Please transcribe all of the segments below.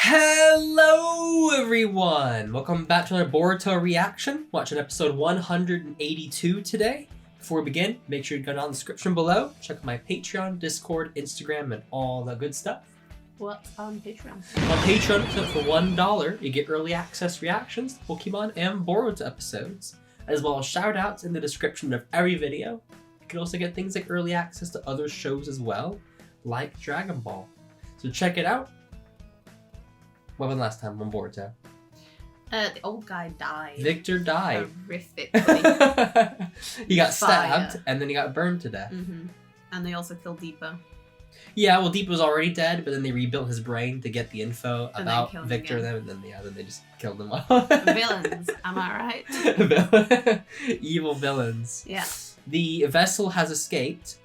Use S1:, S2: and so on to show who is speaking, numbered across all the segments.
S1: Hello everyone! Welcome back to another Boruto reaction. Watching episode 182 today. Before we begin, make sure you go down in the description below. Check out my Patreon, Discord, Instagram, and all that good stuff.
S2: What's on Patreon?
S1: On Patreon, for $1, you get early access reactions, Pokemon, and Boruto episodes, as well as shoutouts in the description of every video. You can also get things like early access to other shows as well, like Dragon Ball. So check it out. What was the last time on Boruto?
S2: The old guy died.
S1: Victor died.
S2: Horrifically.
S1: He got stabbed and then he got burned to death.
S2: Mm-hmm. And they also killed Deepa.
S1: Yeah, well, Deep was already dead, but then they rebuilt his brain to get the info
S2: And
S1: about
S2: then
S1: Victor,
S2: him
S1: and then they just killed him all.
S2: Villains, am I right?
S1: Evil villains.
S2: Yeah.
S1: The vessel has escaped.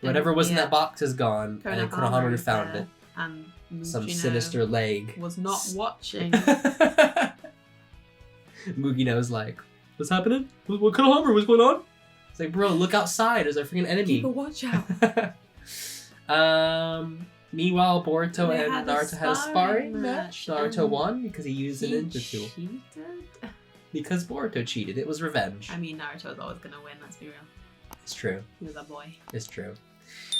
S1: Whatever was in that box is gone, and Konohamaru found it.
S2: And
S1: some sinister leg.
S2: Was not watching.
S1: Mugino's like, what's happening? What Konohamaru? What's going on? It's like, bro, look outside. There's a freaking enemy.
S2: Keep a watch out.
S1: Meanwhile, Boruto
S2: They
S1: and
S2: had
S1: Naruto had a sparring match. Naruto
S2: and
S1: won because he used a ninja tool.
S2: Cheated?
S1: Because Boruto cheated. It was revenge.
S2: I mean, Naruto's always gonna win, let's be real.
S1: It's true.
S2: He was a boy.
S1: It's true.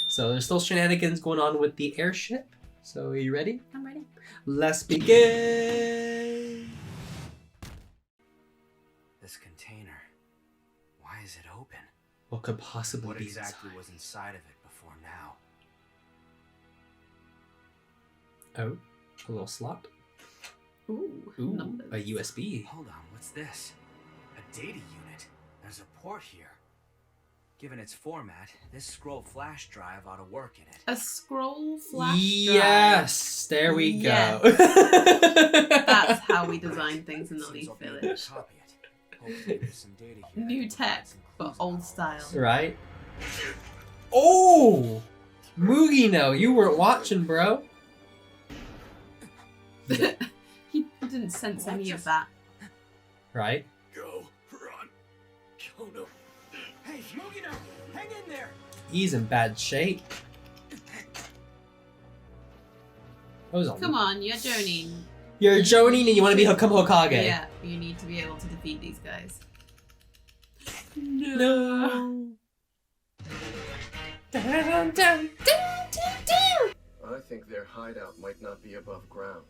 S1: So there's still shenanigans going on with the airship. So are you ready?
S2: I'm ready.
S1: Let's begin!
S3: This container, why is it open?
S1: What could possibly
S3: What
S1: be
S3: exactly
S1: inside?
S3: was inside of it before now?
S1: Oh, a little slot.
S2: Ooh,
S1: Ooh,
S2: numbers.
S1: a USB.
S3: Hold on, what's this? A data unit. There's a port here. Given its format, this scroll flash drive ought to work in it.
S2: A scroll flash
S1: Yes, there we
S2: Yes.
S1: go.
S2: That's how we design things in the Leek
S3: Seems I'll be able
S2: Village.
S3: to copy it. Hopefully there's some data here
S2: New
S3: that
S2: tech,
S3: provides some
S2: but
S3: clues
S2: old
S3: about
S2: style.
S3: all this.
S1: Right? Oh! Mugino, you weren't watching, bro.
S2: He didn't sense any of that.
S1: Right?
S3: Go, run, go no. Hey, Mugino, hang in there.
S1: He's in bad shape.
S2: Come on, you're Jonin.
S1: You're Jonin and you want to become Hokage.
S2: Yeah, you need to be able to defeat these guys.
S1: No.
S4: I think their hideout might not be above ground.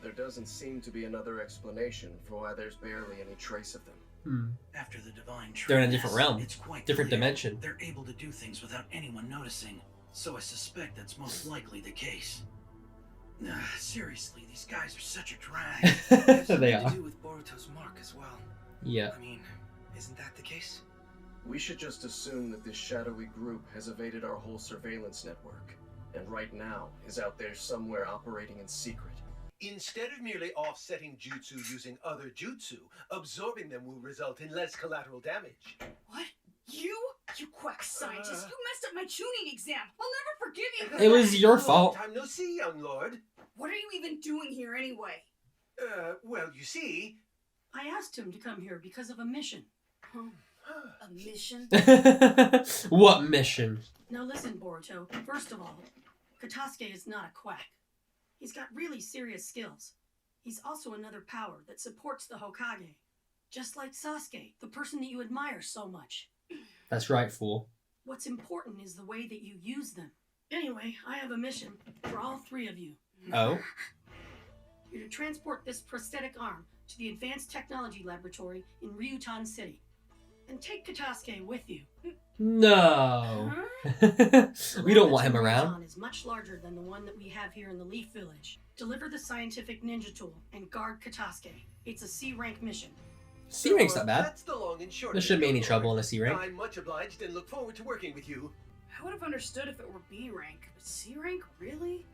S4: There doesn't seem to be another explanation for why there's barely any trace of them.
S5: After the divine
S1: They're in a
S5: trance,
S1: different realm.
S5: it's quite
S1: Different
S5: clear
S1: dimension.
S5: They're able to do things without anyone noticing, so I suspect that's most likely the case. Seriously, these guys are such a drag.
S3: Have something
S1: They
S3: to
S1: are.
S3: do with Boruto's mark as well.
S1: Yeah.
S3: I mean, isn't that the case?
S4: We should just assume that this shadowy group has evaded our whole surveillance network, and right now is out there somewhere operating in secret.
S6: Instead of merely offsetting jutsu using other jutsu, absorbing them will result in less collateral damage.
S7: What? You quack scientist! You messed up my tuning exam! I'll never forgive you for
S1: It was
S7: that.
S1: your
S6: Long
S1: fault.
S6: time no see, young lord.
S7: What are you even doing here anyway?
S6: Well, you see...
S8: I asked him to come here because of a mission.
S7: A mission?
S1: What mission?
S8: Now listen, Boruto. First of all, Katasuke is not a quack. He's got really serious skills. He's also another power that supports the Hokage. Just like Sasuke, the person that you admire so much.
S1: That's right, fool.
S8: What's important is the way that you use them. Anyway, I have a mission for all three of you.
S1: Oh?
S8: You're to transport this prosthetic arm to the Advanced Technology Laboratory in Ryutan City. And take Katasuke with you.
S1: No.
S8: The
S1: We don't
S8: lab
S1: want him
S8: that's in
S1: around.
S8: Ryutan is much larger than the one that we have here in the Leaf Village. Deliver the scientific ninja tool and guard Katasuke. It's a C-rank mission.
S1: C rank's not bad.
S6: That's the long and short.
S1: There shouldn't be any trouble in a C rank.
S6: I'm much obliged and look forward to working with you.
S7: I would have understood if it were B rank, but C rank, really?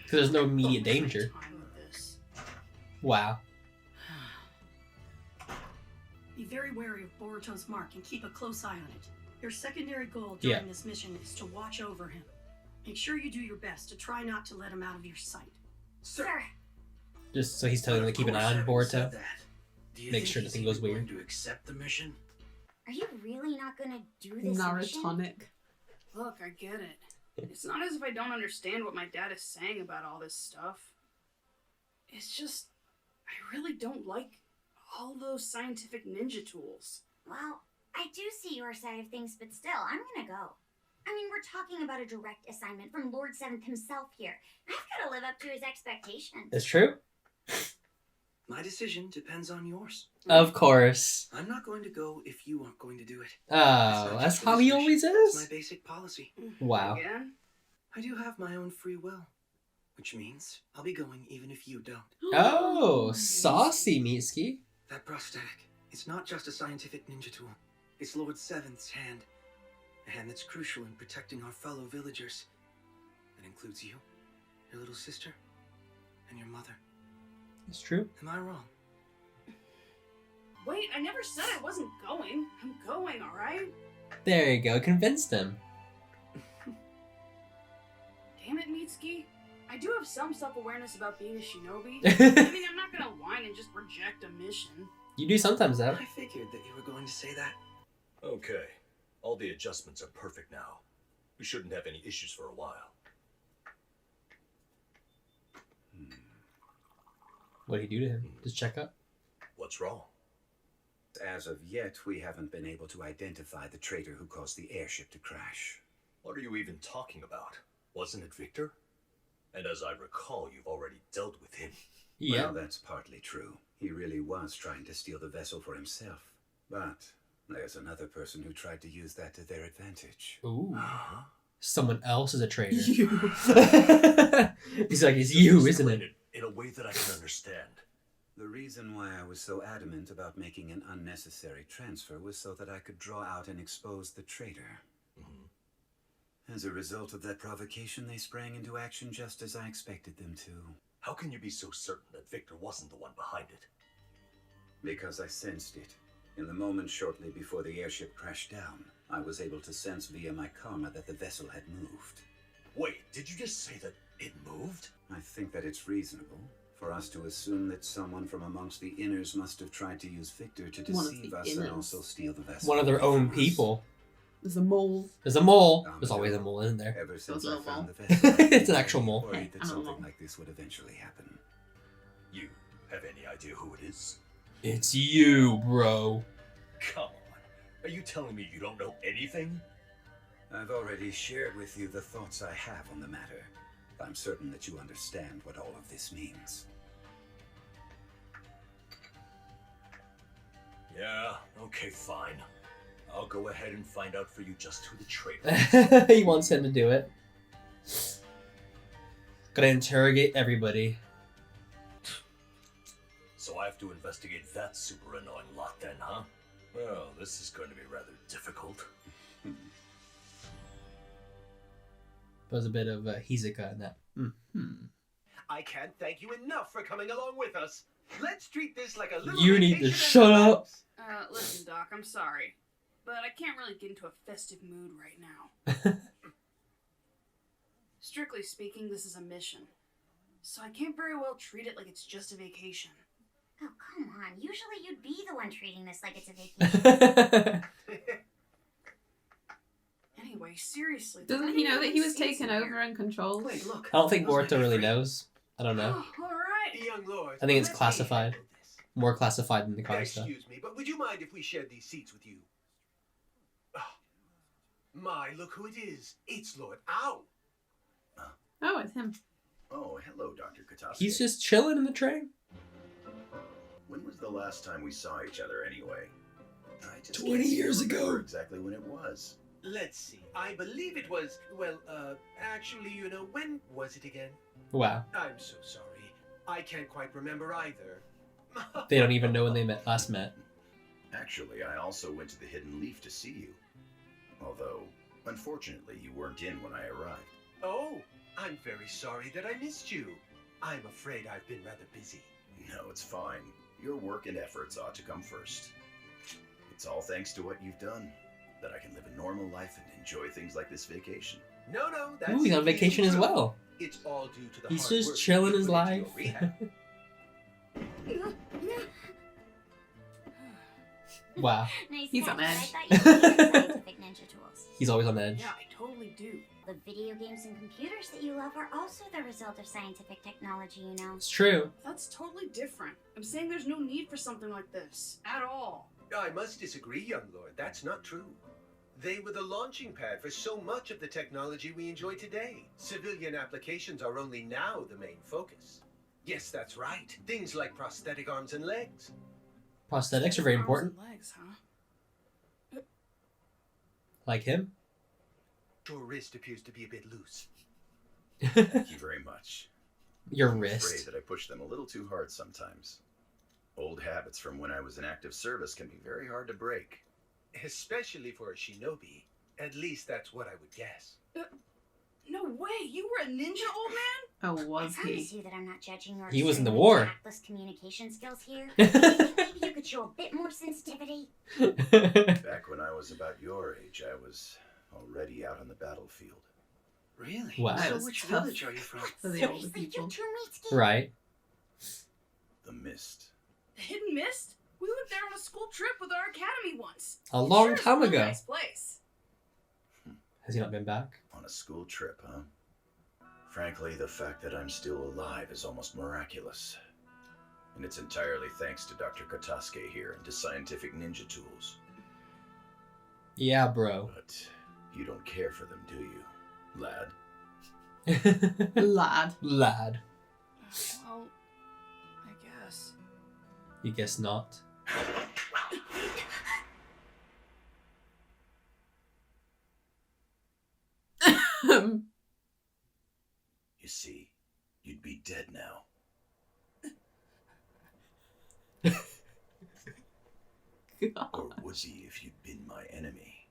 S1: Because there's no immediate
S7: Don't waste my
S1: danger.
S7: time with this.
S1: Wow.
S8: Be very wary of Boruto's mark and keep a close eye on it. Your secondary goal during this mission is to watch over him. Make sure you do your best to try not to let him out of your sight.
S7: Sir!
S1: Just so he's telling them to keep an eye on Boruto. Make sure nothing goes weird.
S5: To accept the mission?
S9: Are you really not gonna do this mission?
S2: Narutonic.
S7: Look, I get it. It's not as if I don't understand what my dad is saying about all this stuff. It's just, I really don't like all those scientific ninja tools.
S9: Well, I do see your side of things, but still, I'm gonna go. I mean, we're talking about a direct assignment from Lord Seventh himself here. I've got to live up to his expectations.
S1: It's true.
S5: My decision depends on yours.
S1: Of course.
S5: I'm not going to go if you aren't going to do it.
S1: Oh, that's how he always
S5: It's my
S1: is?
S5: basic policy.
S1: Wow.
S7: Again?
S5: I do have my own free will, which means I'll be going even if you don't.
S1: Oh, saucy, Mitsuki.
S5: That prosthetic, it's not just a scientific ninja tool. It's Lord Seventh's hand. A hand that's crucial in protecting our fellow villagers. That includes you, your little sister, and your mother.
S1: It's true.
S5: Am I wrong?
S7: Wait, I never said I wasn't going. I'm going, alright?
S1: There you go. Convinced him.
S7: Damn it, Mitsuki. I do have some self-awareness about being a shinobi. I mean, I'm not gonna whine and just reject a mission.
S1: You do sometimes, though.
S5: I figured that you were going to say that.
S10: Okay. All the adjustments are perfect now. We shouldn't have any issues for a while.
S1: What did he do to him? Just check up?
S10: What's wrong?
S11: As of yet, we haven't been able to identify the traitor who caused the airship to crash.
S10: What are you even talking about? Wasn't it Victor? And as I recall, you've already dealt with him.
S1: Yeah.
S11: Well, that's partly true. He really was trying to steal the vessel for himself. But there's another person who tried to use that to their advantage.
S1: Ooh. Someone else is a traitor.
S11: You.
S1: He's like, it's you, isn't it?
S10: In a way that I can understand.
S11: The reason why I was so adamant about making an unnecessary transfer was so that I could draw out and expose the traitor. As a result of that provocation, they sprang into action just as I expected them to.
S10: How can you be so certain that Victor wasn't the one behind it?
S11: Because I sensed it. In the moment shortly before the airship crashed down, I was able to sense via my karma that the vessel had moved.
S10: Wait, did you just say that it moved?
S11: I think that it's reasonable for us to assume that someone from amongst the inners must have tried to use Victor to deceive us and also steal the vessel.
S1: One of their own people.
S2: There's a mole.
S1: There's a mole. There's always a mole, isn't there?
S11: Ever since
S2: There's
S11: I
S2: a
S11: found
S2: mole.
S11: the vessel,
S1: It's an actual mole.
S11: I worried that
S2: I'm a
S11: something
S2: mole.
S11: like this would eventually happen.
S10: You have any idea who it is?
S1: It's you, bro.
S10: Come on. Are you telling me you don't know anything?
S11: I've already shared with you the thoughts I have on the matter. I'm certain that you understand what all of this means.
S10: Yeah, okay, fine. I'll go ahead and find out for you just who the traitor is.
S1: He wants him to do it. Gotta interrogate everybody.
S10: So I have to investigate that super annoying lot then, huh? Well, this is going to be rather difficult.
S1: There's a bit of Hizuka in that.
S6: I can't thank you enough for coming along with us. Let's treat this like a little
S1: You need to
S6: vacation
S1: shut
S6: at
S1: up.
S7: Listen, Doc, I'm sorry, but I can't really get into a festive mood right now. Strictly speaking, this is a mission, so I can't very well treat it like it's just a vacation.
S9: Oh, come on. Usually you'd be the one treating this like it's a vacation.
S7: Anyway, seriously.
S2: Doesn't he know that he was taken over and controlled?
S5: Wait, look.
S1: I don't think Boruto really knows. I don't know.
S7: Alright.
S6: Young lord,
S1: I think it's
S6: let me
S1: classified.
S6: handle this.
S1: More classified than the car stuff.
S6: Excuse me, but would you mind if we shared these seats with you? Ah, my, look who it is. It's Lord Ow.
S2: Oh, it's him.
S12: Oh, hello, Dr. Katasuke.
S1: He's just chilling in the train.
S12: When was the last time we saw each other anyway? I just
S1: 20
S12: can't seem to
S1: years ago.
S12: remember exactly when it was.
S6: Let's see. I believe it was, well, actually, you know, when was it again?
S1: Wow.
S6: I'm so sorry. I can't quite remember either.
S1: They don't even know when they last met.
S12: Actually, I also went to the Hidden Leaf to see you. Although, unfortunately, you weren't in when I arrived.
S6: Oh, I'm very sorry that I missed you. I'm afraid I've been rather busy.
S12: No, it's fine. Your work and efforts ought to come first. It's all thanks to what you've done that I can live a normal life and enjoy things like this vacation.
S6: No, that's
S1: Ooh, he's on vacation as well.
S6: It's all due to the
S1: He's
S6: hard
S1: just
S6: work
S1: chilling
S6: you
S1: his
S6: put into
S1: life.
S6: your rehab.
S1: Wow.
S9: Nice
S2: He's
S9: catch,
S2: on
S9: but
S2: edge.
S9: I thought you needed scientific ninja tools.
S1: He's always on edge.
S7: Yeah, I totally do.
S9: the video games and computers that you love are also the result of scientific technology, you know.
S1: It's true.
S7: That's totally different. I'm saying there's no need for something like this. At all.
S6: I must disagree, young lord. That's not true. They were the launching pad for so much of the technology we enjoy today. Civilian applications are only now the main focus. Yes, that's right. Things like prosthetic arms and legs.
S1: Prosthetics are very important.
S7: Legs, huh?
S1: Like him.
S6: Your wrist appears to be a bit loose.
S12: Thank you very much.
S1: Your
S12: I'm
S1: wrist.
S12: afraid that I push them a little too hard sometimes. Old habits from when I was in active service can be very hard to break.
S6: Especially for a shinobi. At least that's what I would guess.
S7: No way! You were a ninja, old man?
S2: Oh,
S9: I
S2: was
S9: promise
S2: he?
S9: you that I'm not judging your
S1: He was in the
S9: extremely
S1: war.
S9: tactless communication skills here. Maybe you could show a bit more sensitivity.
S12: Back when I was about your age, I was already out on the battlefield.
S5: Really?
S1: Wow.
S2: That
S5: So
S2: was
S5: which
S2: tough.
S5: village are you from?
S2: For the older
S9: Seriously, you
S2: people.
S9: two Mitsuki?
S1: Right.
S12: The Mist.
S7: The Hidden Mist? We went there on a school trip with our academy once.
S1: A
S7: It
S1: long
S7: sure is
S1: time
S7: a real
S1: ago.
S7: Nice place.
S1: Has he not been back?
S12: On a school trip, huh? Frankly, the fact that I'm still alive is almost miraculous. And it's entirely thanks to Dr. Katasuke here and to scientific ninja tools.
S1: Yeah, bro.
S12: But you don't care for them, do you, lad?
S2: Lad.
S1: Lad.
S7: Well, I guess.
S1: You guess not.
S12: You see, you'd be dead now. Or would be if you'd been my enemy.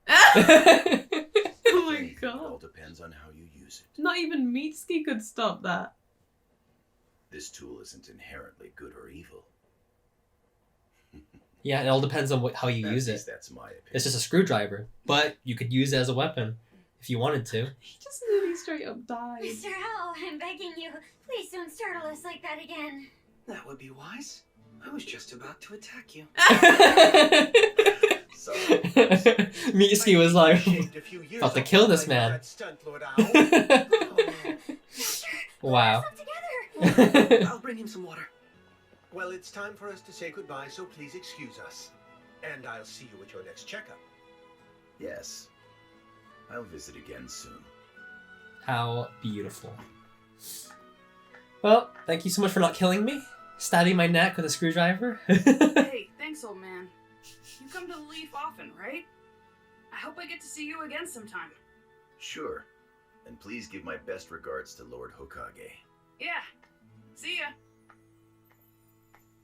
S2: Oh my
S12: Anything, It all
S2: god.
S12: depends on how you use it.
S2: Not even Mitsuki could stop that.
S12: This tool isn't inherently good or evil.
S1: Yeah, it all depends on how you
S12: At
S1: use
S12: least
S1: it.
S12: that's my opinion.
S1: It's just a screwdriver, but you could use it as a weapon if you wanted to.
S2: He just nearly straight up died.
S9: Mr. Howell, I'm begging you. Please don't startle us like that again.
S5: That would be wise. I was just about to attack you.
S12: Sorry.
S1: Mitsuki was like,
S6: Shaved a few years
S1: about to
S6: off
S1: kill
S6: my
S1: this
S6: life
S1: man.
S6: for that stunt, Lord Owl.
S1: Wow.
S9: Together.
S5: I'll bring him some water.
S6: Well, it's time for us to say goodbye, so please excuse us. And I'll see you at your next checkup.
S12: Yes. I'll visit again soon.
S1: How beautiful. Well, thank you so much for not killing me. Stabbing my neck with a screwdriver.
S7: Hey, thanks, old man. You come to the Leaf often, right? I hope I get to see you again sometime.
S12: Sure. And please give my best regards to Lord Hokage.
S7: Yeah. See ya.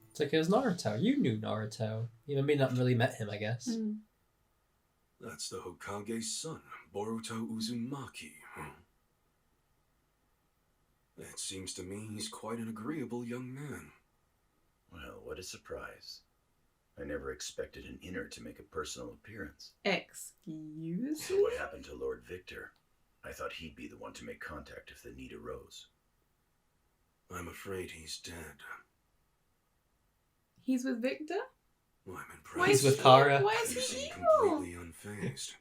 S1: It's like it was Naruto. You knew Naruto. You may not really met him, I guess.
S2: Mm.
S13: That's the Hokage's son, Boruto Uzumaki, huh? It seems to me he's quite an agreeable young man.
S12: Well, what a surprise. I never expected an inner to make a personal appearance.
S2: Excuse
S12: So
S2: me?
S12: what happened to Lord Victor? I thought he'd be the one to make contact if the need arose.
S13: I'm afraid he's dead.
S2: He's with Victor?
S13: Well, I'm
S2: Why
S13: impressed.
S1: He's with Kara.
S2: Why is
S13: You
S2: he
S13: seem
S2: evil?
S13: completely unfazed.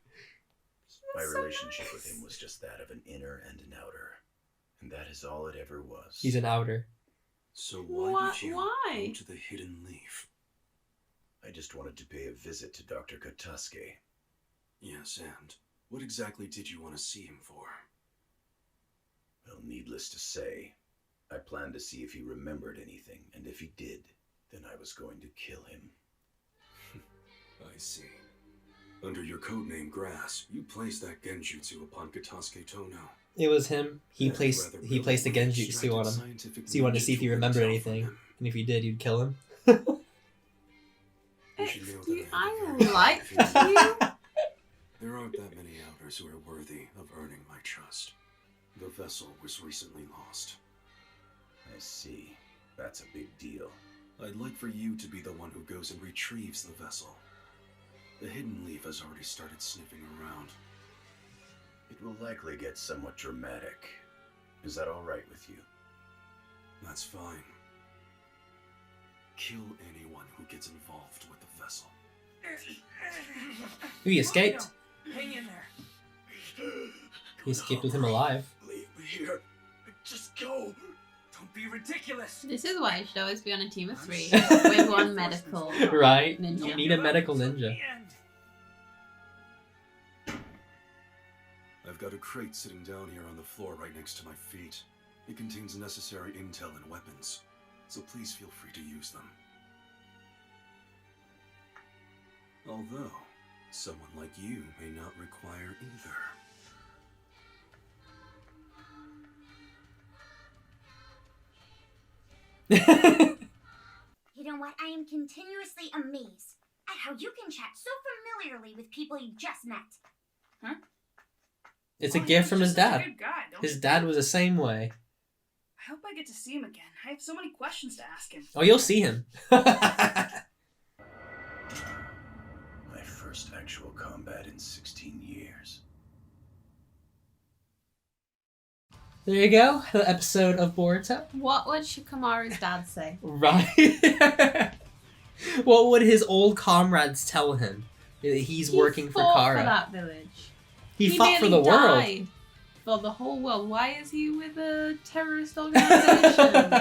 S12: My
S2: That's so
S12: relationship with
S2: nice.
S12: him was just that of an inner and an outer. And that is all it ever was.
S1: He's an outer.
S13: So why
S2: Why-
S13: did you
S2: why?
S13: go to the Hidden Leaf?
S12: I just wanted to pay a visit to Dr. Katasuke.
S13: Yes, and what exactly did you want to see him for?
S12: Well, needless to say, I planned to see if he remembered anything, and if he did, then I was going to kill him.
S13: I see. Under your codename Grass, you placed that genjutsu upon Katasuke Tono.
S1: It was him. He
S13: That's
S1: placed
S13: rather
S1: he placed the
S13: brilliantly
S1: genjutsu on
S13: extracted
S1: him.
S13: scientific
S1: So you wanted to see if he
S13: ninja
S1: remembered
S13: tools out from
S1: anything.
S13: him.
S1: And if he did, you'd kill him.
S13: You should know that
S2: Excuse-
S13: I have a
S2: I
S13: very
S2: like
S13: strong feeling.
S2: you.
S13: There aren't that many outers who are worthy of earning my trust. The vessel was recently lost.
S12: I see. That's a big deal.
S13: I'd like for you to be the one who goes and retrieves the vessel. The Hidden Leaf has already started sniffing around.
S12: It will likely get somewhat dramatic. Is that all right with you?
S13: That's fine. Kill anyone who gets involved with the vessel.
S1: Ooh, he escaped.
S7: Hang in there.
S1: He escaped with him alive.
S13: Leave me here. Just go. Don't be ridiculous.
S2: This is why I should always be on a team of 3 with one medical
S1: Right?
S2: ninja.
S1: You need a medical ninja.
S13: I've got a crate sitting down here on the floor right next to my feet. It contains necessary intel and weapons, so please feel free to use them. Although, someone like you may not require either.
S9: You know what? I am continuously amazed at how you can chat so familiarly with people you just met.
S7: Huh?
S1: It's a gift from his
S7: Such a
S1: dad.
S7: good guy, don't
S1: His
S7: you
S1: dad
S7: think?
S1: was the same way.
S7: I hope I get to see him again. I have so many questions to ask him.
S1: Oh, you'll see him.
S12: My first actual combat in 16 years.
S1: There you go. The episode of Boruto.
S2: What would Shikamaru's dad say?
S1: Right. What would his old comrades tell him? That he's working for
S2: fought
S1: Kara.
S2: for that village.
S1: He fought for the
S2: nearly
S1: world.
S2: died for the whole world. Why is he with a terrorist organization?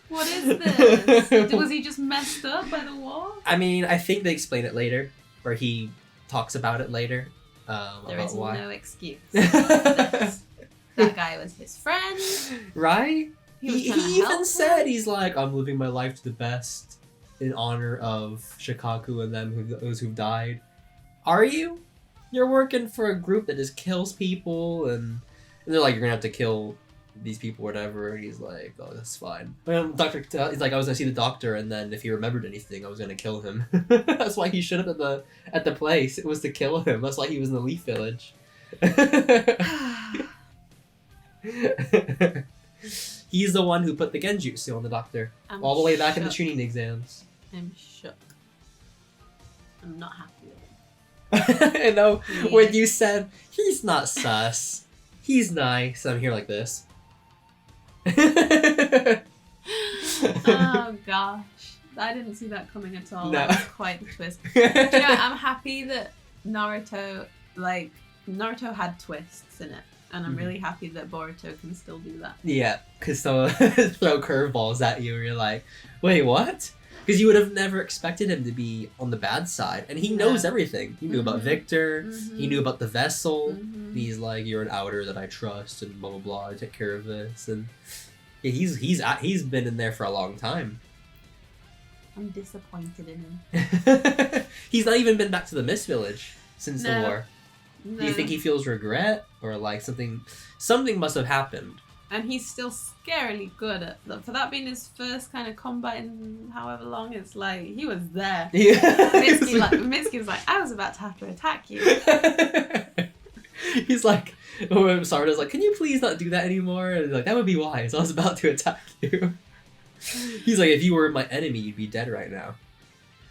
S2: What is this? Was he just messed up by the war?
S1: I mean, I think they explain it later, or he talks about it later.
S2: There
S1: about
S2: is
S1: why.
S2: no excuse. for this. That guy was his friend.
S1: Right?
S2: He was
S1: He
S2: trying to
S1: even
S2: help
S1: said,
S2: him.
S1: he's like, I'm living my life to the best in honor of Shikaku and them, those who've died. Are you? You're working for a group that just kills people, and they're like, you're gonna have to kill these people, whatever. And he's like, oh, that's fine. He's like, I was gonna see the doctor, and then if he remembered anything, I was gonna kill him. That's why he showed up at the place. It was to kill him. That's why he was in the Leaf Village. He's the one who put the genjutsu on the doctor.
S2: I'm
S1: all the way back in the
S2: shook.
S1: Chunin exams.
S2: I'm shook. I'm not happy with him.
S1: I know,
S2: Yeah.
S1: when you said, he's not sus. He's nice. I'm here like this.
S2: Oh gosh. I didn't see that coming at all.
S1: No.
S2: That was quite the twist. Do you know, I'm happy that Naruto had twists in it. And I'm
S1: Mhm.
S2: really happy that Boruto can still do that.
S1: Yeah, because someone throw curveballs at you and you're like, wait, what? Because you would have never expected him to be on the bad side. And he knows everything. He knew about
S2: Mhm.
S1: Victor.
S2: Mhm.
S1: He knew about the vessel.
S2: Mhm.
S1: He's like, you're an outer that I trust and blah, blah, blah. I take care of this. And yeah, he's been in there for a long time.
S2: I'm disappointed in him.
S1: He's not even been back to the Mist Village since the
S2: No.
S1: war.
S2: No.
S1: Do you think he feels regret? Or like something must have happened.
S2: And he's still scarily good at that. For that being his first kind of combat in however long, it's like he was there.
S1: Yeah.
S2: Mitsuki was like, I was about to have to attack you.
S1: He's like, Sarada's like, can you please not do that anymore? And he's like, that would be wise. I was about to attack you. He's like, if you were my enemy, you'd be dead right now.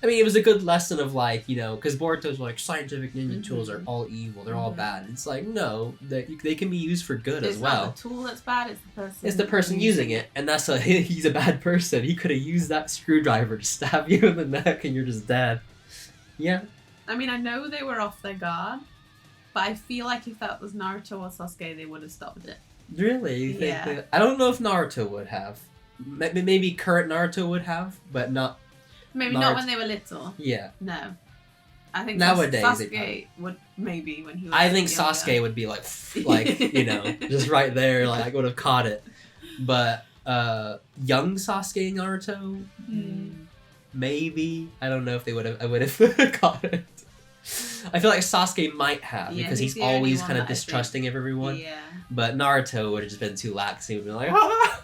S1: I mean, it was a good lesson of like, you know, because Boruto's like, scientific ninja tools are all evil. They're all bad. It's like, no, they can be used for good
S2: It's
S1: as well.
S2: not the tool that's bad, it's the person.
S1: It's the person using it, and that's he's a bad person. He could have used that screwdriver to stab you in the neck, and you're just dead. Yeah.
S2: I mean, I know they were off their guard, but I feel like if that was Naruto or Sasuke, they would have stopped it.
S1: Really? You think
S2: Yeah.
S1: that? I don't know if Naruto would have. Maybe current Naruto would have, but not.
S2: Maybe not when they were little.
S1: Yeah.
S2: No. I think
S1: Nowadays, they
S2: Sasuke would maybe when he was
S1: I think
S2: younger.
S1: Sasuke would be like, you know, just right there, like I would have caught it. But young Sasuke and Naruto, maybe. I don't know if they would have. I would have caught it. I feel like Sasuke might have
S2: Yeah,
S1: because
S2: he's
S1: he's
S2: the only
S1: always
S2: one
S1: kind of
S2: that I
S1: distrusting of everyone.
S2: Yeah.
S1: But Naruto would have just been too lax. He would be like, ah!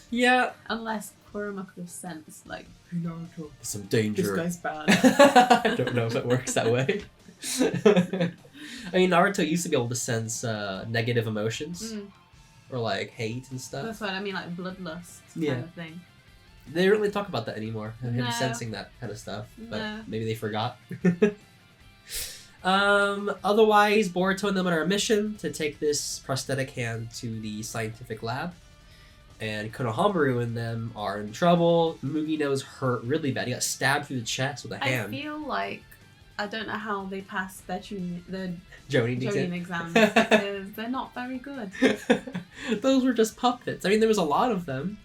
S1: Yeah.
S2: Unless Kurama could have sensed, like, hey Naruto,
S1: Some danger.
S2: this guy's bad.
S1: I don't know if it works that way. I mean, Naruto used to be able to sense negative emotions. Or like hate and stuff.
S2: That's what I mean, like bloodlust
S1: Yeah.
S2: kind of thing.
S1: They don't really talk about that anymore. Him
S2: No.
S1: sensing that kind of stuff. But
S2: No.
S1: maybe they forgot. Otherwise, Boruto and them are on a mission to take this prosthetic hand to the scientific lab. And Konohamaru and them are in trouble. Mugino's hurt really bad. He got stabbed through the chest with a hand.
S2: I feel like I don't know how they passed their
S1: Jonin
S2: exams because they're not very good.
S1: Those were just puppets. I mean, there was a lot of them.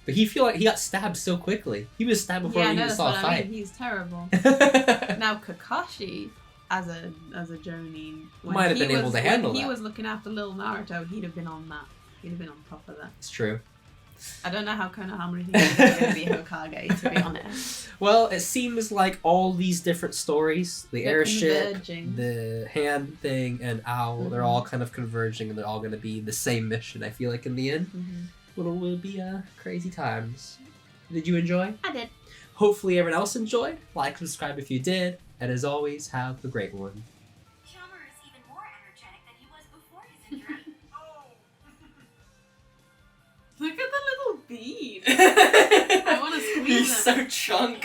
S1: But he got stabbed so quickly. He was stabbed before we even saw a fight.
S2: I mean. He's terrible. Now Kakashi, as a Jonin,
S1: might have been able to handle that.
S2: When he was looking after little Naruto, he'd have been on that. He'd have been on top of that.
S1: It's true.
S2: I don't know how Konohamaru thinks he's going to be Hokage, to be honest.
S1: Well, it seems like all these different stories, the airship,
S2: converging.
S1: the hand thing, and Owl, they're all kind of converging, and they're all going to be the same mission, I feel like, in the end. Will be crazy times. Did you enjoy?
S2: I did.
S1: Hopefully everyone else enjoyed. Like, subscribe if you did. And as always, have a great one.
S9: Chalmer is even more energetic than he was before his injury.
S2: Look at the little bead. I want to squeeze
S1: He's
S2: him.
S1: so chunk.